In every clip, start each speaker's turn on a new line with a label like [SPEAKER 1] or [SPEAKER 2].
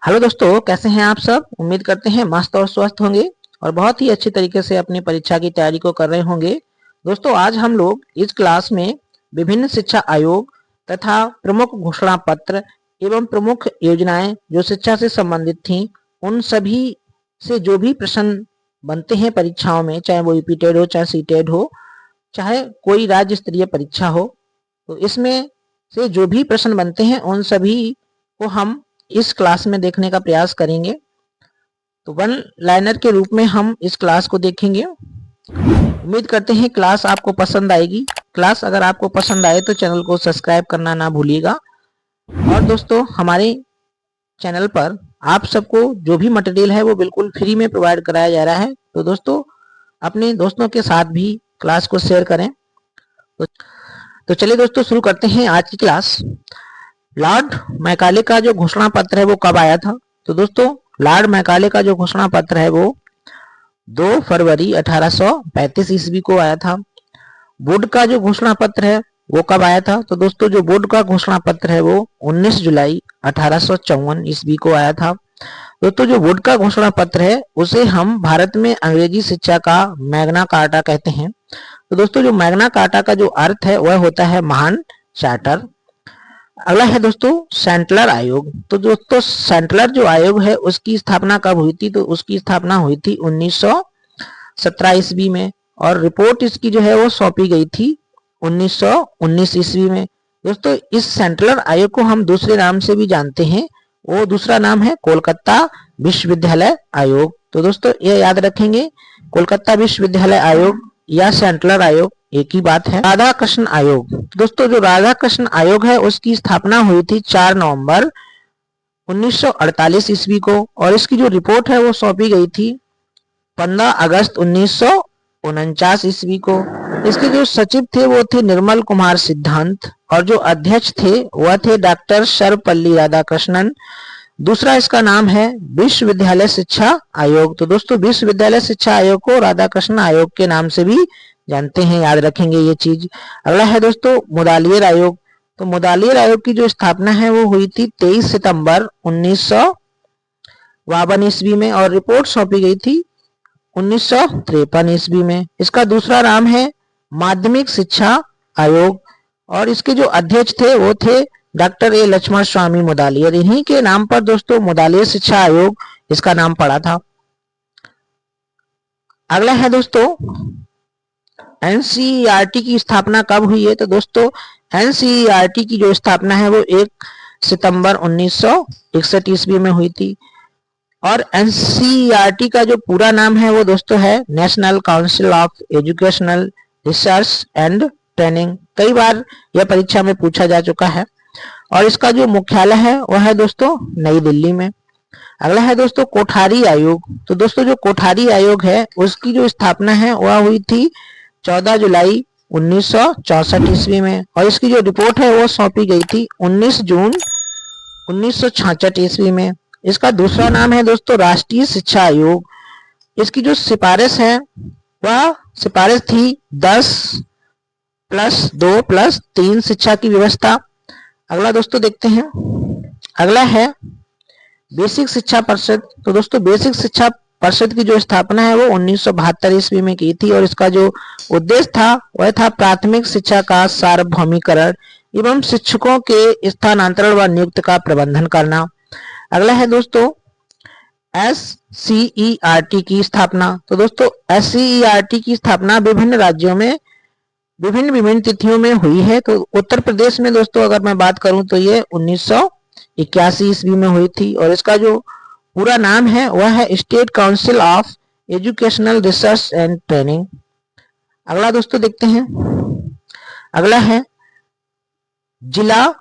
[SPEAKER 1] Hello दोस्तों, कैसे हैं आप सब। उम्मीद करते हैं मस्त और स्वस्थ होंगे और बहुत ही अच्छी तरीके से अपनी परीक्षा की तैयारी को कर रहे होंगे। दोस्तों, आज हम लोग इस क्लास में विभिन्न शिक्षा आयोग तथा प्रमुख घोषणा पत्र एवं प्रमुख योजनाएं जो शिक्षा से संबंधित थीं, उन सभी से जो भी प्रश्न बनते हैं परीक्षाओं में, चाहे वो रिपीटेड हो, चाहे सीटेड हो, चाहे कोई राज्य स्तरीय परीक्षा हो, तो इसमें से जो भी प्रश्न बनते हैं उन सभी को हम इस क्लास में देखने का प्रयास करेंगे। तो वन लाइनर के रूप में हम इस क्लास को देखेंगे। उम्मीद करते हैं क्लास आपको पसंद आएगी। क्लास अगर आपको पसंद आए तो चैनल को सब्सक्राइब करना ना भूलिएगा। और दोस्तों, हमारे चैनल पर आप सबको जो भी मटेरियल है वो बिल्कुल फ्री में प्रोवाइड कराया जा रहा है। तो दोस्तों, अपने दोस्तों के साथ भी क्लास को शेयर करें। तो चलिए दोस्तों, शुरू करते हैं आज की क्लास। लॉर्ड मैकाले का जो घोषणा पत्र है वो कब आया था। तो दोस्तों, लॉर्ड मैकाले का जो घोषणा पत्र है वो 2 फरवरी 1835 ईस्वी को आया था। वुड का जो घोषणा पत्र है वो कब आया था। तो दोस्तों, जो वुड का घोषणा पत्र है वो 19 जुलाई 1854 ईस्वी को आया था। दोस्तों, जो वुड का घोषणा पत्र है उसे हम भारत में अंग्रेजी शिक्षा का मैग्ना कार्टा कहते हैं। तो दोस्तों, जो मैग्ना कार्टा का जो अर्थ है वह होता है महान चार्टर। अगला है दोस्तों सेंटलर आयोग। तो दोस्तों, सेंटलर जो आयोग है उसकी स्थापना कब हुई थी। तो उसकी स्थापना हुई थी 1917 ईस्वी में और रिपोर्ट इसकी जो है वो सौंपी गई थी 1919 ईस्वी में। दोस्तों, इस सेंट्रल आयोग को हम दूसरे नाम से भी जानते हैं। वो दूसरा नाम है कोलकाता विश्वविद्यालय आयोग। तो दोस्तों, ये याद रखेंगे, कोलकाता विश्वविद्यालय आयोग या सेंट्रल आयोग एक ही बात है। राधा कृष्ण आयोग। दोस्तों, जो राधा कृष्ण आयोग है उसकी स्थापना हुई थी 4 नवंबर 1948 ईस्वी को और इसकी जो रिपोर्ट है वो सौंपी गई थी 15 अगस्त 1949 ईस्वी को। इसके जो सचिव थे वो थे निर्मल कुमार सिद्धांत और जो अध्यक्ष थे वह थे डॉक्टर सर्वपल्ली राधाकृष्णन। दूसरा इसका नाम है विश्वविद्यालय शिक्षा आयोग। तो दोस्तों, विश्वविद्यालय शिक्षा आयोग को राधाकृष्ण आयोग के नाम से भी जानते हैं, याद रखेंगे ये चीज। अगला है दोस्तों मुदालियर आयोग। तो मुदालियर आयोग की जो स्थापना है वो हुई थी 23 सितंबर 1952 ईस्वी में और रिपोर्ट सौंपी गई थी 1953 ईस्वी में। इसका दूसरा नाम है माध्यमिक शिक्षा आयोग और इसके जो अध्यक्ष थे वो थे डॉक्टर ए लक्ष्मण स्वामी मुदालियर। इन्हीं के नाम पर दोस्तों मुदालियर शिक्षा आयोग इसका नाम पड़ा था। अगला है दोस्तों एनसीईआरटी की स्थापना कब हुई है। तो दोस्तों, एनसीईआरटी की जो स्थापना है वो 1 सितंबर 1961 ईस्वी में हुई थी और एनसीईआरटी का जो पूरा नाम है वो दोस्तों है national council of educational research and training. कई बार यह परीक्षा में पूछा जा चुका है और इसका जो मुख्यालय है वह है दोस्तों नई दिल्ली में। अगला है दोस्तों कोठारी आयोग। तो दोस्तों, जो कोठारी आयोग है उसकी जो स्थापना है वह हुई थी 14 जुलाई 1964 ईस्वी में और इसकी जो रिपोर्ट है वो सौंपी गई थी 19 जून 1966 ईस्वी में। इसका दूसरा नाम है दोस्तों राष्ट्रीय शिक्षा आयोग। इसकी जो सिफारिश है वह सिफारिश थी 10+2+3 शिक्षा की व्यवस्था। अगला दोस्तों देखते हैं, अगला है बेसिक शिक्षा परिषद। तो दोस्तों, बेसिक शिक्षा परिषद की जो स्थापना है वो 1972 ईस्वी में की थी और इसका जो उद्देश्य था वह था प्राथमिक शिक्षा का सार्वभौमिकरण एवं शिक्षकों के स्थानांतरण व नियुक्ति का प्रबंधन करना। अगला है दोस्तों एससीईआरटी की स्थापना। तो दोस्तों, एससीईआरटी की स्थापना विभिन्न राज्यों में विभिन्न तिथियों में हुई है। तो उत्तर प्रदेश में दोस्तों अगर मैं बात करूं तो ये 1981 ईस्वी में हुई थी और इसका जो पूरा नाम है वह है state council of educational research and training. अगला दोस्तों देखते हैं, अगला है जिला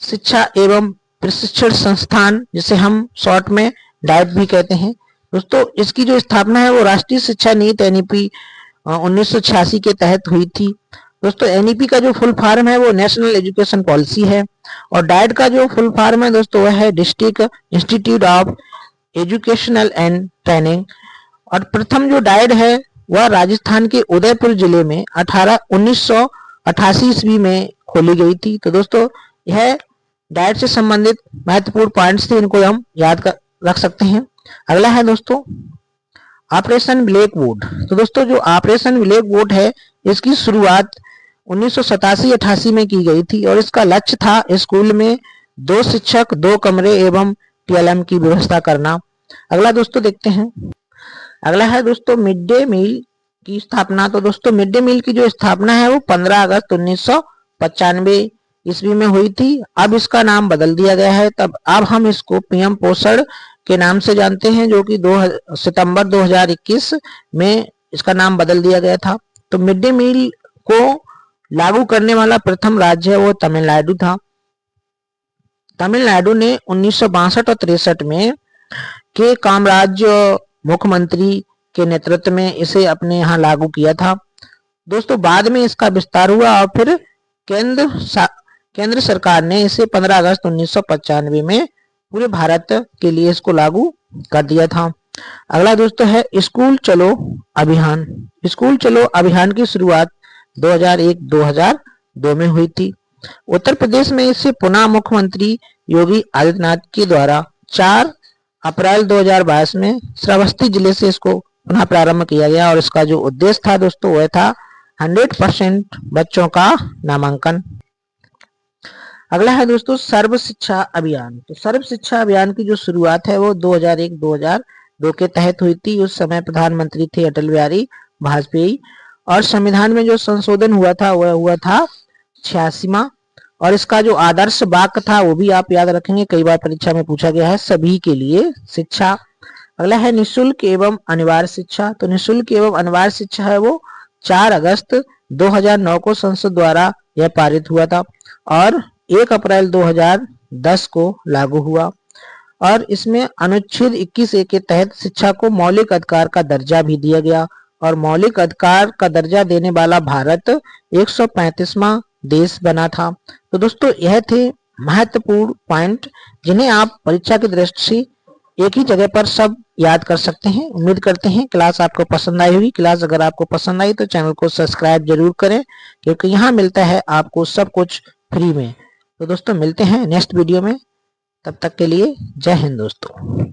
[SPEAKER 1] शिक्षा एवं प्रशिक्षण संस्थान, जिसे हम शॉर्ट में डाइट भी कहते हैं। दोस्तों, इसकी जो स्थापना है वो राष्ट्रीय शिक्षा नीति एनईपी 1986 के तहत हुई थी। दोस्तों, एनईपी का जो फुल फॉर्म है वो नेशनल एजुकेशन पॉलिसी है और डाइट का जो फुल फॉर्म है दोस्तों वह है district institute of educational and training. और प्रथम जो डाइट है वह राजस्थान के उदयपुर जिले में 1988 ईस्वी में खोली गई थी। तो दोस्तों, यह डाइट से संबंधित महत्वपूर्ण पॉइंट्स थे, इनको हम याद रख सकते हैं। अगला है दोस्तों ऑपरेशन ब्लैक बोर्ड। तो दोस्तों जो ऑपरेशन ब्लैक बोर्ड है, इसकी शुरुआत 1987-88 में की गई थी और इसका लक्ष्य था स्कूल में 2 शिक्षक, 2 कमरे एवं टीएलएम की व्यवस्था करना। अगला दोस्तों देखते हैं, अगला है दोस्तों मिड डे मील की स्थापना। तो दोस्तों मिड डे मील की जो स्थापना है वो 15 अगस्त 1995 ईस्वी में हुई थी। अब इसका नाम बदल दिया गया है, तब अब हम इसको पीएम पोषण के नाम से जानते हैं, जो कि 2 सितंबर 2021 में इसका नाम बदल दिया गया था। तो मिड डे मील को लागू करने वाला प्रथम राज्य है वो तमिलनाडु था। तमिलनाडु ने 1962 और 63 में के कामराज मुख्यमंत्री के नेतृत्व में इसे अपने यहाँ लागू किया था। दोस्तों बाद में इसका विस्तार हुआ और फिर केंद्र सरकार ने इसे 15 अगस्त 1995 में पूरे भारत के लिए इसको लागू कर दिया था। अगला दोस्तों है स्कूल चलो अभियान। स्कूल चलो अभियान की शुरुआत 2001-2002 में हुई थी। उत्तर प्रदेश में इसे पुनः मुख्यमंत्री योगी आदित्यनाथ के द्वारा 4 अप्रैल 2022 में श्रावस्ती जिले से इसको पुनः प्रारंभ किया गया और इसका जो उद्देश्य था दोस्तों वह था 100% बच्चों का नामांकन। अगला है दोस्तों सर्व शिक्षा अभियान। तो सर्व शिक्षा अभियान की जो शुरुआत है वो 2001-2002 के तहत हुई थी। उस समय प्रधानमंत्री थे अटल बिहारी वाजपेयी और संविधान में जो संशोधन हुआ था वह हुआ था 86वां और इसका जो आदर्श वाक्य था वो भी आप याद रखेंगे, कई बार परीक्षा में पूछा गया है, सभी के लिए शिक्षा। अगला है निःशुल्क एवं अनिवार्य शिक्षा। तो निःशुल्क एवं अनिवार्य शिक्षा है वो 4 अगस्त 2009 को संसद द्वारा यह पारित हुआ था और 1 अप्रैल 2010 को लागू हुआ और इसमें अनुच्छेद 21A के तहत शिक्षा को मौलिक अधिकार का दर्जा भी दिया गया और मौलिक अधिकार का दर्जा देने वाला भारत 135वां देश बना था। तो दोस्तों यह थे महत्वपूर्ण पॉइंट जिन्हें आप परीक्षा की दृष्टि से एक ही जगह पर सब याद कर सकते हैं। उम्मीद करते हैं क्लास आपको पसंद आई होगी। क्लास अगर आपको पसंद आई तो चैनल को सब्सक्राइब जरूर करें, क्योंकि यहाँ मिलता है आपको सब कुछ फ्री में। तो दोस्तों मिलते हैं नेक्स्ट वीडियो में, तब तक के लिए जय हिंद दोस्तों।